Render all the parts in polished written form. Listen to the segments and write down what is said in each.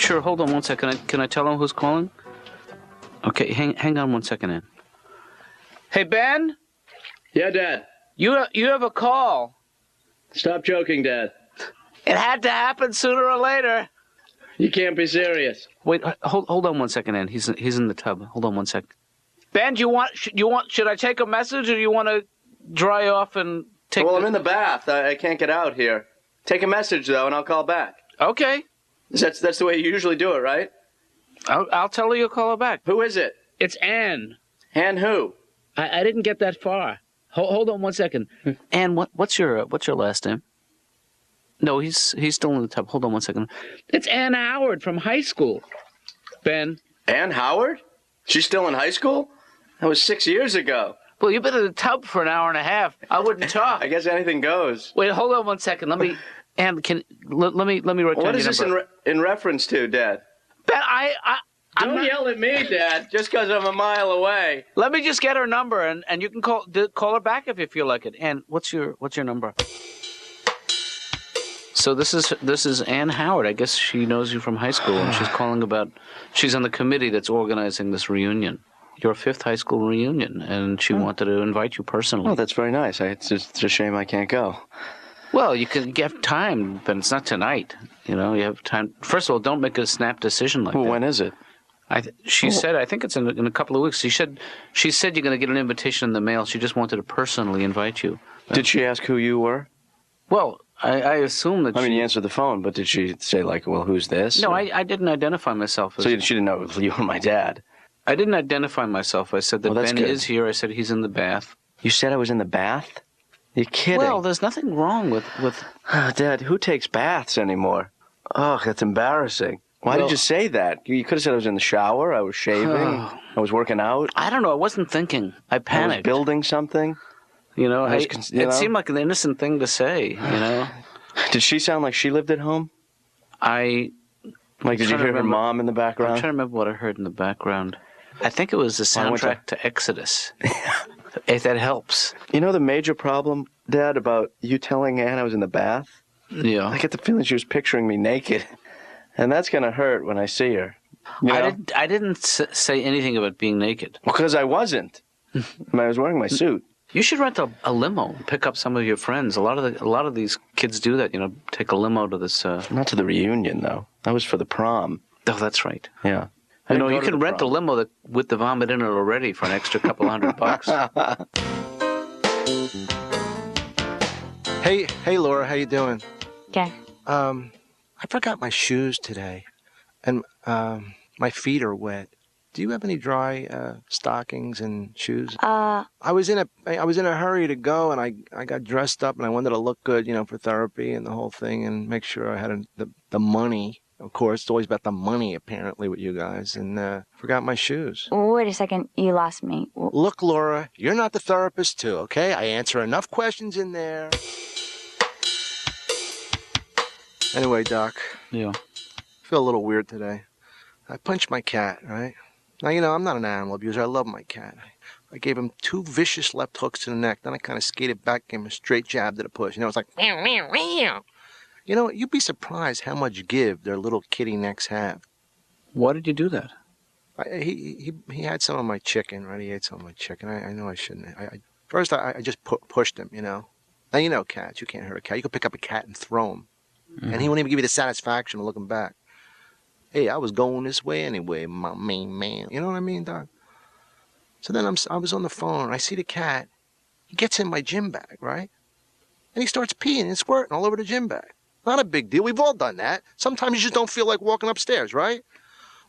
Sure, hold on one second. Can I tell him who's calling? Okay, hang on 1 second, Ann. Hey, Ben? Yeah, Dad. You have a call. Stop joking, Dad. It had to happen sooner or later. You can't be serious. Wait, hold on 1 second, Ann. He's in the tub. Hold on 1 second. Ben, should I take a message, or do you want to dry off and take? Well, I'm in the bath. I can't get out here. Take a message though, and I'll call back. Okay. That's the way you usually do it, right? I'll tell her you'll call her back. Who is it? It's Ann. Ann who? I didn't get that far. Hold on 1 second. Ann, what's your last name? No, he's still in the tub. Hold on 1 second. It's Ann Howard from high school. Ben. Ann Howard? She's still in high school? That was 6 years ago. Well, you've been in the tub for an hour and a half. I wouldn't talk. I guess anything goes. Wait, hold on 1 second. Let me write down your number. What is this in reference to, Dad? Ben, Don't yell at me, Dad, just because I'm a mile away. Let me just get her number, and you can call her back if you feel like it. Ann, what's your number? So this is Ann Howard. I guess she knows you from high school, and she's calling about. She's on the committee that's organizing this reunion, your 5th high school reunion, and she wanted to invite you personally. Oh, that's very nice. It's a shame I can't go. Well, you have time, but it's not tonight. You know, you have time. First of all, don't make a snap decision like that. When is it? She said, I think it's in a couple of weeks. She said you're going to get an invitation in the mail. She just wanted to personally invite you. Did she ask who you were? Well, I assume that. I mean, you answered the phone, but did she say like, "Well, who's this"? No, I didn't identify myself. So she didn't know you were my dad. I didn't identify myself. I said that Ben is here. I said he's in the bath. You said I was in the bath? You're kidding. Well, there's nothing wrong with. Oh, Dad, who takes baths anymore? Oh, that's embarrassing. Why did you say that? You could have said I was in the shower, I was shaving, I was working out. I don't know. I wasn't thinking. I panicked. I was building something. You know, it seemed like an innocent thing to say, you know. Did she sound like she lived at home? Did you hear her mom in the background? I'm trying to remember what I heard in the background. I think it was the soundtrack to Exodus. If that helps. You know the major problem, Dad, about you telling Ann I was in the bath? Yeah. I get the feeling she was picturing me naked. And that's going to hurt when I see her. You know? I didn't say anything about being naked. Well, because I wasn't. I was wearing my suit. You should rent a limo, pick up some of your friends. A lot of these kids do that, you know, take a limo to this. Not to the reunion, though. That was for the prom. Oh, that's right. Yeah. You know, you can rent a limo with the vomit in it already for an extra couple $100. Hey, Laura, how you doing? Okay. I forgot my shoes today, and my feet are wet. Do you have any dry stockings and shoes? I was in a hurry to go, and I got dressed up, and I wanted to look good, you know, for therapy and the whole thing, and make sure I had the money. Of course, it's always about the money, apparently, with you guys, and forgot my shoes. Wait a second, you lost me. Look, Laura, you're not the therapist, too, okay? I answer enough questions in there. Anyway, Doc. Yeah. I feel a little weird today. I punched my cat, right? Now, you know, I'm not an animal abuser. I love my cat. I gave him 2 vicious left hooks to the neck. Then I kind of skated back, gave him a straight jab to the push. You know, it's like, meow, meow, meow. You know, you'd be surprised how much give their little kitty necks have. Why did you do that? He had some of my chicken, right? He ate some of my chicken. I know I shouldn't. First, I just pushed him, you know. Now, you know cats. You can't hurt a cat. You could pick up a cat and throw him. Mm-hmm. And he wouldn't even give you the satisfaction of looking back. Hey, I was going this way anyway, my main man. You know what I mean, Doc? So then I was on the phone. I see the cat. He gets in my gym bag, right? And he starts peeing and squirting all over the gym bag. Not a big deal. We've all done that. Sometimes you just don't feel like walking upstairs, right?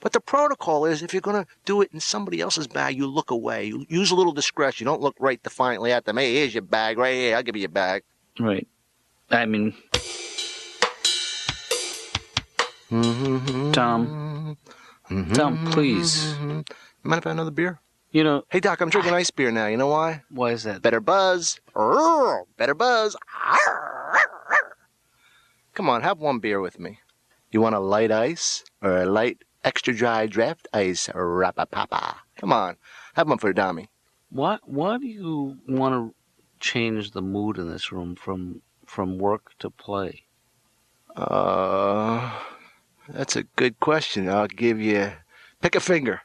But the protocol is if you're going to do it in somebody else's bag, you look away. You use a little discretion. You don't look right defiantly at them. Hey, here's your bag right here. I'll give you your bag. Right. I mean... Tom, please. Mind if I have another beer? You know... Hey, Doc, I'm drinking ice beer now. You know why? Why is that? Better buzz. Better buzz. Come on, have one beer with me. You want a light ice or a light extra dry draft ice? Rapapapa. Come on, have one for Dami. Why do you want to change the mood in this room from work to play? That's a good question. I'll give you... Pick a finger.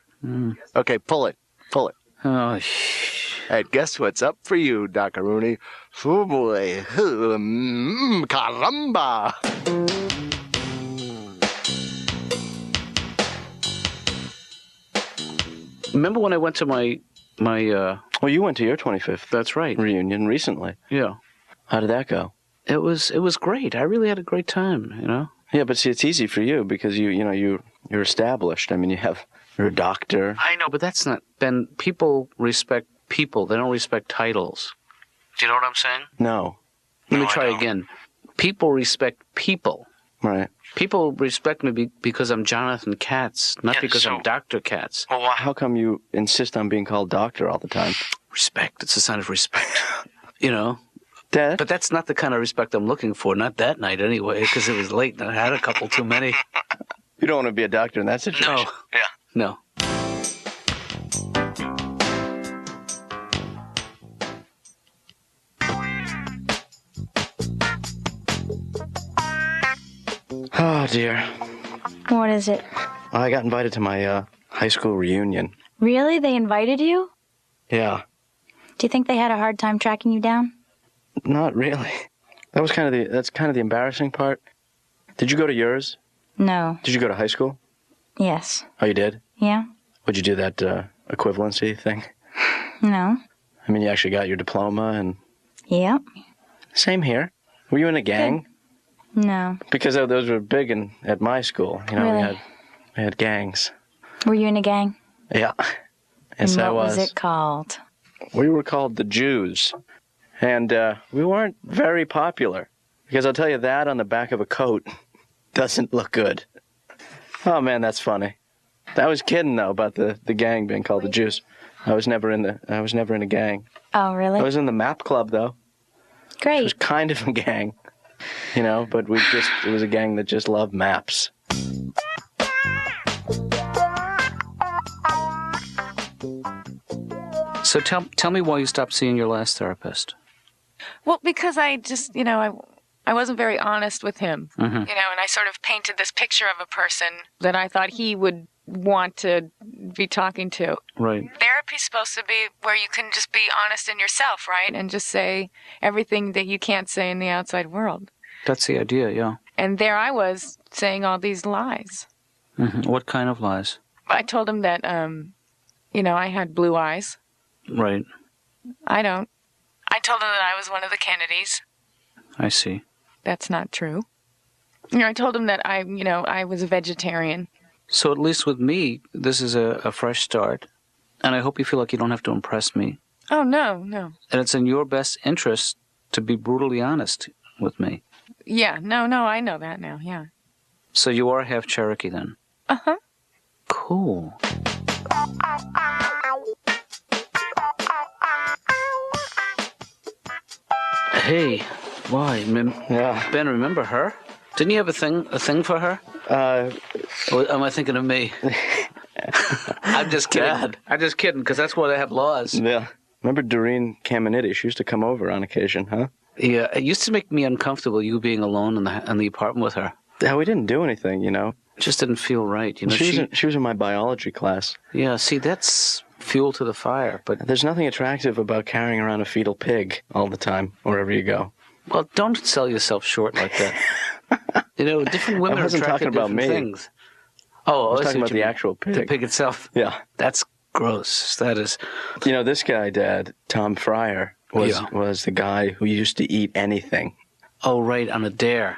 Okay, pull it. Pull it. Oh, And guess what's up for you, Dr. Rooney? Oh, boy. Caramba! remember when I went to my Well, you went to your 25th that's right. reunion recently. Yeah. How did that go? It was great. I really had a great time, you know? Yeah, but see, it's easy for you because you're established. I mean, you're a doctor. I know, but that's not... Ben, people respect people. They don't respect titles. Do you know what I'm saying? No. Let me try again. People respect people. Right. People respect me because I'm Jonathan Katz, not because I'm Dr. Katz. Well, how come you insist on being called doctor all the time? Respect. It's a sign of respect. You know? Dad? But that's not the kind of respect I'm looking for. Not that night, anyway, because it was late and I had a couple too many. You don't want to be a doctor in that situation. No. Yeah. No. Oh, dear. What is it? I got invited to my high school reunion. Really? They invited you? Yeah. Do you think they had a hard time tracking you down? Not really. That's kind of the embarrassing part. Did you go to yours? No. Did you go to high school? Yes. Oh, you did? Yeah? Would you do that equivalency thing? No. I mean, you actually got your diploma and... Yep. Same here. Were you in a gang? No. Because those were big at my school. You know, Really? we had gangs. Were you in a gang? Yeah. Yes, And I was. What was it called? We were called the Jews. And we weren't very popular. Because I'll tell you, that on the back of a coat doesn't look good. Oh, man, that's funny. I was kidding, though, about the gang being called the Jews. I was never in a gang. Oh, really? I was in the map club, though. It was Great. kind of a gang, you know, but it was a gang that just loved maps. So tell me why you stopped seeing your last therapist. Well, because I just, I wasn't very honest with him, Mm-hmm. and I sort of painted this picture of a person that I thought he would want to be talking to. Right. Therapy's supposed to be where you can just be honest in yourself, right? And just say everything that you can't say in the outside world. That's the idea, yeah. And there I was saying all these lies. Mm-hmm. What kind of lies? I told him that, I had blue eyes. Right. I don't. I told him that I was one of the Kennedys. I see. That's not true. I told him that I was a vegetarian. So at least with me, this is a fresh start. And I hope you feel like you don't have to impress me. Oh, no. And it's in your best interest to be brutally honest with me. Yeah, no, I know that now, yeah. So you are half Cherokee then? Uh-huh. Cool. Hey, why? Yeah. Ben, remember her? Didn't you have a thing for her? Or am I thinking of me? I'm just kidding. Dad. I'm just kidding, because that's why they have laws. Yeah. Remember Doreen Caminiti? She used to come over on occasion, huh? Yeah, it used to make me uncomfortable, you being alone in the apartment with her. Yeah, we didn't do anything, you know. It just didn't feel right, you know. She was in my biology class. Yeah, see, that's fuel to the fire, but... There's nothing attractive about carrying around a fetal pig all the time, wherever you go. Well, don't sell yourself short like that. Different women are wasn't attracted talking to about different me. things. Oh, I was see talking what about you the mean. actual pig. The pig itself. Yeah. That's gross. That is. You know, this guy, Dad, Tom Fryer, was the guy who used to eat anything. Oh, right, on a dare.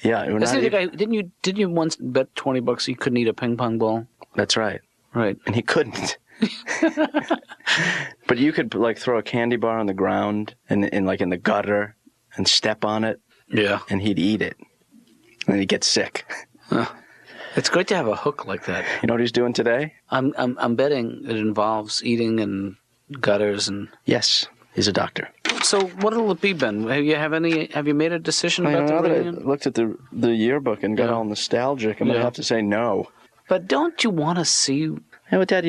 Yeah. Isn't it the guy? Didn't you once bet $20 he couldn't eat a ping pong ball? That's right. Right. And he couldn't. But you could throw a candy bar on the ground and in the gutter and step on it. Yeah. And he'd eat it. And he'd get sick. It's great to have a hook like that. You know what he's doing today? I'm betting it involves eating and gutters and. Yes, he's a doctor. So what'll it be, Ben? Have you made a decision about the now that I reunion? looked at the yearbook and got all nostalgic, I'm gonna have to say no. But don't you want to see? Yeah, but Dad,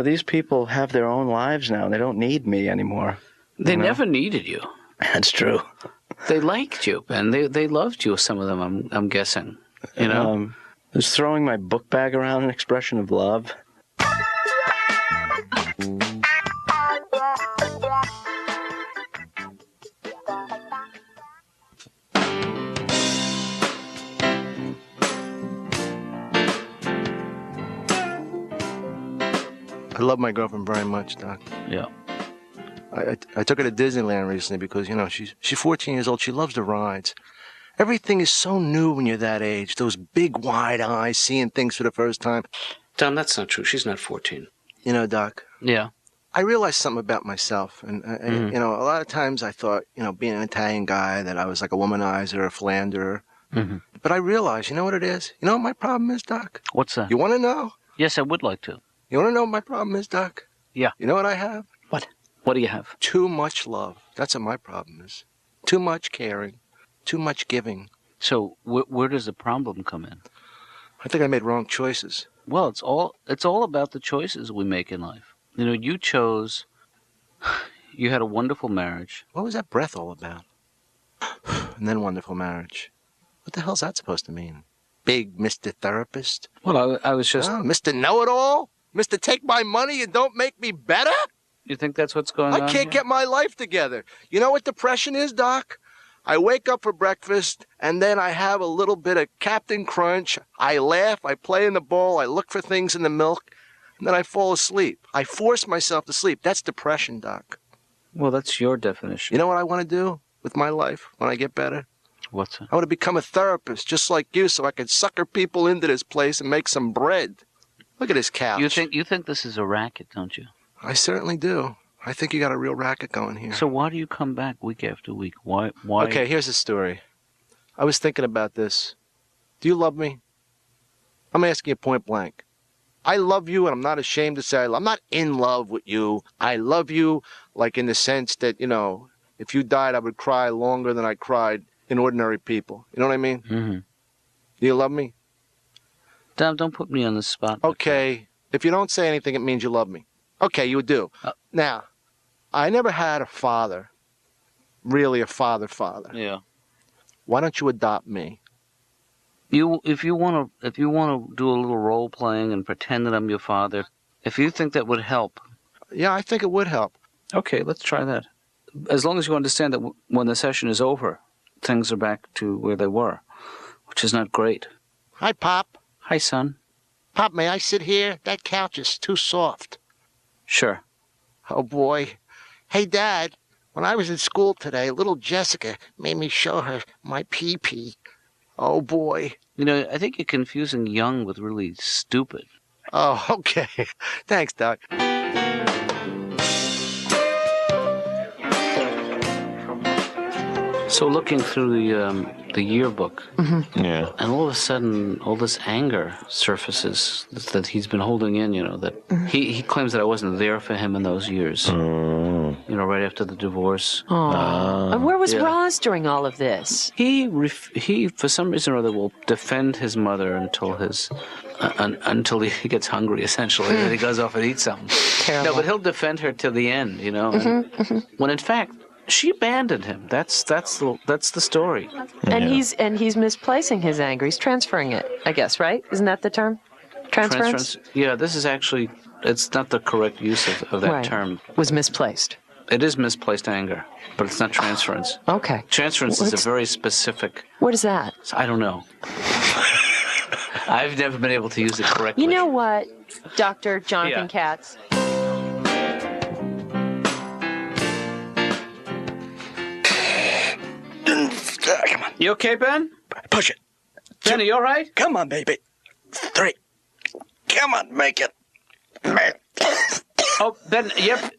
these people have their own lives now. They don't need me anymore. They never needed you. That's true. They liked you, Ben. They loved you. Some of them, I'm guessing. You know. Is throwing my book bag around an expression of love? I love my girlfriend very much, Doc. Yeah. I took her to Disneyland recently because, you know, she's 14 years old. She loves the rides. Everything is so new when you're that age. Those big, wide eyes, seeing things for the first time. Tom, that's not true. She's not 14. You know, Doc, Yeah. I realized something about myself. And, you know, a lot of times I thought, you know, being an Italian guy, that I was like a womanizer, a philanderer. Mm-hmm. But I realized, you know what it is? You know what my problem is, Doc? What's that? You want to know? Yes, I would like to. You want to know what my problem is, Doc? Yeah. You know what I have? What? What do you have? Too much love. That's what my problem is. Too much caring. Too much giving. So where does the problem come in? I think I made wrong choices. Well, it's all about the choices we make in life. You know, you chose. You had a wonderful marriage. What was that breath all about? And then wonderful marriage. What the hell's that supposed to mean? Big Mr. Therapist? Well, I was just. Oh, Mr. Know-It-All? Mr. Take My Money and Don't Make Me Better? You think that's what's going on? I can't here? get my life together. You know what depression is, Doc? I wake up for breakfast, and then I have a little bit of Captain Crunch. I laugh, I play in the bowl, I look for things in the milk, and then I fall asleep. I force myself to sleep. That's depression, Doc. Well, that's your definition. You know what I want to do with my life when I get better? What's that? I want to become a therapist, just like you, so I can sucker people into this place and make some bread. Look at this couch. You think this is a racket, don't you? I certainly do. I think you got a real racket going here. So why do you come back week after week? Why? Okay, here's the story. I was thinking about this. Do you love me? I'm asking you point blank. I love you, and I'm not ashamed to say I'm not in love with you. I love you, like in the sense that, you know, if you died, I would cry longer than I cried in ordinary people. You know what I mean? Mm-hmm. Do you love me? Dom, don't put me on the spot. Okay. If you don't say anything, it means you love me. Okay, you do. Now, I never had a father, really a father. Yeah. Why don't you adopt me? If you want to do a little role playing and pretend that I'm your father, if you think that would help. Yeah, I think it would help. Okay, let's try that. As long as you understand that when the session is over, things are back to where they were, which is not great. Hi, Pop. Hi, son. Pop, may I sit here? That couch is too soft. Sure. Oh, boy. Hey, Dad, when I was in school today, little Jessica made me show her my pee-pee. Oh, boy. You know, I think you're confusing young with really stupid. Oh, okay. Thanks, Doc. So looking through the yearbook, Yeah. and all of a sudden, all this anger surfaces that he's been holding in. You know that he claims that I wasn't there for him in those years. You know, right after the divorce. And where was Yeah. Roz during all of this? He for some reason or other will defend his mother until until he gets hungry. Essentially, then he goes off and eats something. Terrible. No, but he'll defend her till the end. You know, when in fact she abandoned him. That's the story. And he's misplacing his anger. He's transferring it, I guess, right? Isn't that the term? Transference? Yeah, this is actually, it's not the correct use of that Right. term. Was misplaced. It is misplaced anger, but it's not transference. Okay. Transference is a very specific, What is that? I don't know. I've never been able to use it correctly. You know what, Dr. Jonathan Yeah. Katz? Come on. You okay, Ben? Push it. Ben, are you all right? Come on, baby. 3. Come on, make it. Oh, Ben, yep.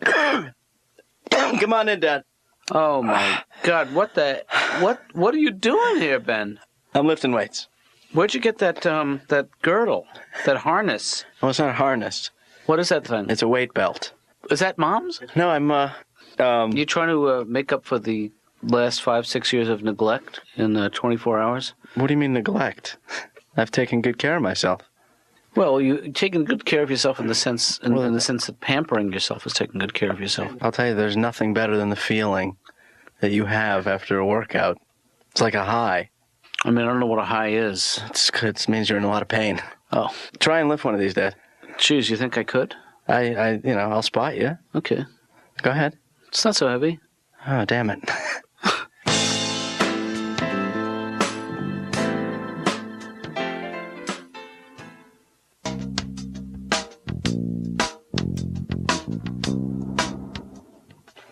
Come on in, Dad. Oh, my God, what are you doing here, Ben? I'm lifting weights. Where'd you get that girdle, that harness? Well, it's not a harness. What is that thing? It's a weight belt. Is that Mom's? No, I'm, You trying to make up for the last 5-6 years of neglect in 24 hours? What do you mean neglect? I've taken good care of myself. Well, you taking good care of yourself in the sense that pampering yourself is taking good care of yourself. I'll tell you, there's nothing better than the feeling that you have after a workout. It's like a high. I mean, I don't know what a high is. It means you're in a lot of pain. Oh. Try and lift one of these, Dad. Jeez, you think I could? I'll spot you. Okay. Go ahead. It's not so heavy. Oh, damn it.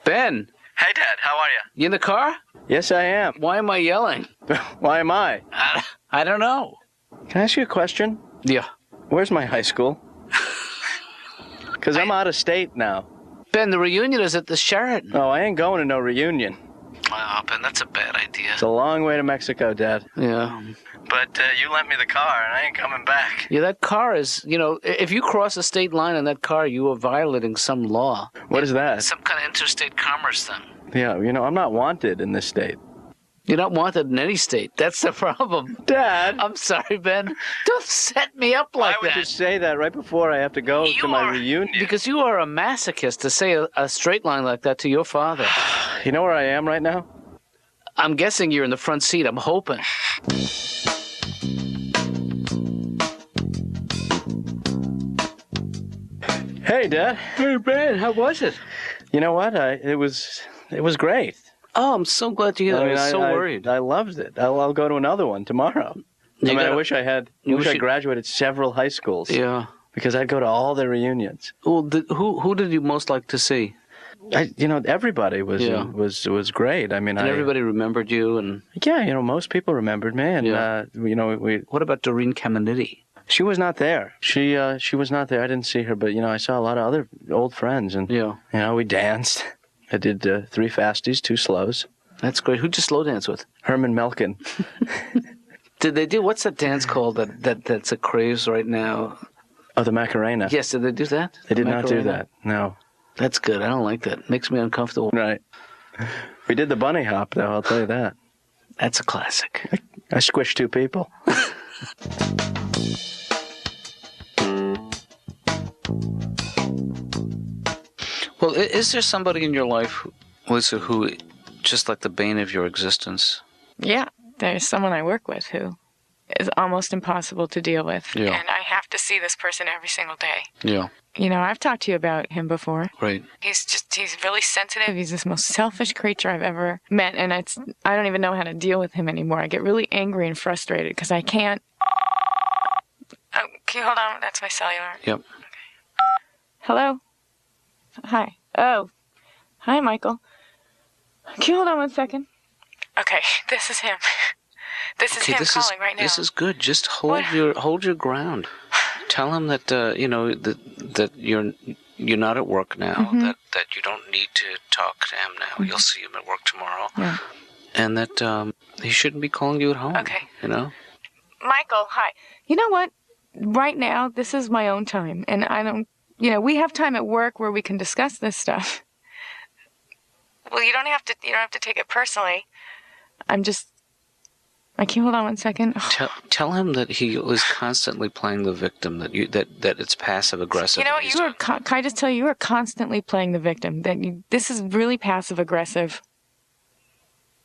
Ben, Hey, Dad, how are you? you in the car? Yes, I am. Why am I yelling? Why am I? I don't know. Can I ask you a question? Yeah. Where's my high school? Because I'm out of state now. Ben, the reunion is at the Sheraton. Oh, I ain't going to no reunion. Oh, Ben, that's a bad idea. It's a long way to Mexico, Dad. Yeah. But you lent me the car, and I ain't coming back. Yeah, that car is, if you cross a state line in that car, you are violating some law. What is that? Some kind of interstate commerce thing. Yeah, I'm not wanted in this state. You're not wanted in any state. That's the problem. Dad! I'm sorry, Ben. Don't set me up like I would that. just say that right before I have to go to my reunion. Because you are a masochist to say a straight line like that to your father. You know where I am right now? I'm guessing you're in the front seat. I'm hoping. Hey, Dad. Hey, Ben, how was it? You know what? It was great. Oh, I'm so glad to hear that. I was so worried. I loved it. I'll go to another one tomorrow. I wish I graduated several high schools. Yeah. Because I'd go to all their reunions. Well, who did you most like to see? Everybody was great. I mean, everybody remembered you, and most people remembered me, and we. What about Doreen Caminiti? She was not there. She was not there. I didn't see her, but I saw a lot of other old friends, and we danced. I did 3 fasties, 2 slows. That's great. Who'd you slow dance with? Herman Melkin. Did they do what's that dance called that's a craze right now? Oh, the Macarena. Yes, did they do that? They did not do that. No. That's good. I don't like that. Makes me uncomfortable. Right. We did the bunny hop, though. I'll tell you that. That's a classic. I squished 2 people. Well, is there somebody in your life, Lisa, who just like the bane of your existence? Yeah, there's someone I work with who is almost impossible to deal with. Yeah. And I have to see this person every single day. Yeah. I've talked to you about him before. Right. He's really sensitive. He's the most selfish creature I've ever met. And I don't even know how to deal with him anymore. I get really angry and frustrated because I can't. Oh, can you hold on? That's my cellular. Yep. Okay. Hello? Hi. Oh. Hi, Michael. Can you hold on 1 second? Okay, this is him. This is him calling right now. This is good. Just hold your ground. Tell him that that you're not at work now. Mm-hmm. That you don't need to talk to him now. Mm-hmm. You'll see him at work tomorrow. Yeah. And that he shouldn't be calling you at home. Okay. Michael, hi. You know what? Right now, this is my own time, and I don't. We have time at work where we can discuss this stuff. Well, you don't have to take it personally. Can you hold on 1 second? Tell him that he is constantly playing the victim. That it's passive aggressive. You know what? Can I just tell you? You are constantly playing the victim. This is really passive aggressive.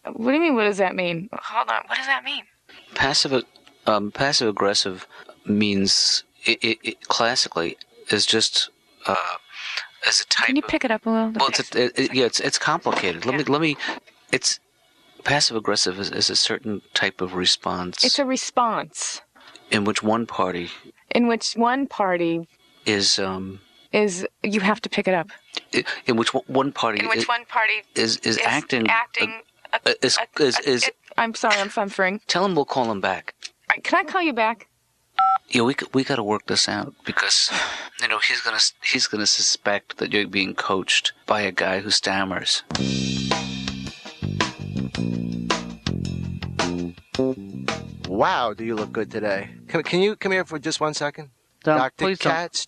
What do you mean? What does that mean? Hold on. What does that mean? Passive aggressive means it classically is just as a type. Can you pick it up a little? Well, it's complicated. Let me. It's passive aggressive is a certain type of response. It's a response in which one party is you have to pick it up. In which one party is acting. I'm sorry, I'm suffering. Tell him we'll call him back. Can I call you back? Yeah, we got to work this out because he's gonna suspect that you're being coached by a guy who stammers. Wow, do you look good today? Can you come here for just 1 second? Dr. Katz,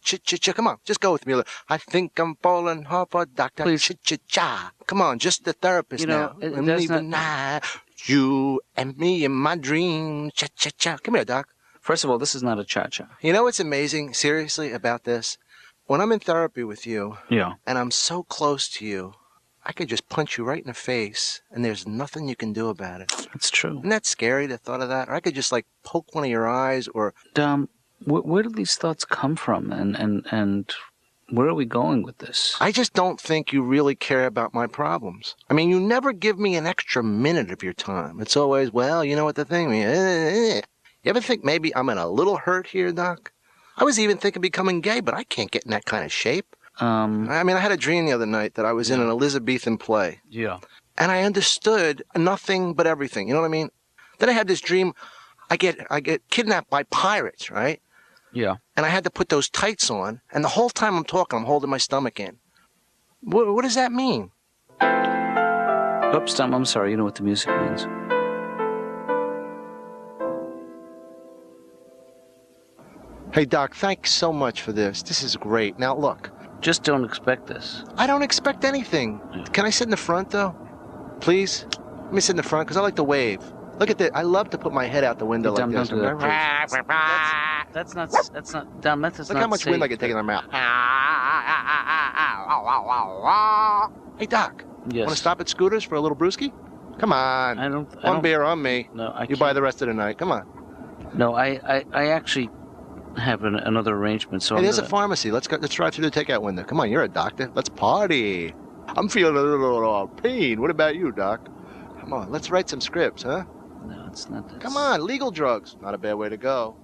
come on, just go with me. I think I'm falling hard for Dr. Cha. Come on, just the therapist now. I'm leaving now. You and me in my dream. Cha. Come here, Doc. First of all, this is not a cha-cha. You know what's amazing, seriously, about this? When I'm in therapy with you, and I'm so close to you, I could just punch you right in the face, and there's nothing you can do about it. That's true. Isn't that scary, the thought of that? Or I could just, like, poke one of your eyes, or... Where do these thoughts come from, and where are we going with this? I just don't think you really care about my problems. I mean, you never give me an extra minute of your time. It's always, well, you know what the thing is. You ever think maybe I'm in a little hurt here, Doc? I was even thinking of becoming gay, but I can't get in that kind of shape. I mean, I had a dream the other night that I was in an Elizabethan play. Yeah. And I understood nothing but everything. You know what I mean? Then I had this dream. I get kidnapped by pirates, right? Yeah. And I had to put those tights on. And the whole time I'm talking, I'm holding my stomach in. What does that mean? Oops, Tom, I'm sorry. You know what the music means. Hey, Doc, thanks so much for this. This is great. Now, look. Just don't expect this. I don't expect anything. Can I sit in the front, though? Please? Let me sit in the front, because I like to wave. Look at this. I love to put my head out the window like this. Don't do that, that's not, Dom, that's Look how much safe. wind I can take in my mouth. Hey, Doc. Yes. Want to stop at Scooters for a little brewski? Come on. One beer on me. No, I You can't. buy the rest of the night. Come on. No, I actually have another arrangement, so Hey, I'm there's a gonna... pharmacy. Let's drive through the takeout window. Come on, you're a doctor. Let's party. I'm feeling a little pain. What about you, Doc? Come on, let's write some scripts, huh? No, it's not. Come on, legal drugs. Not a bad way to go.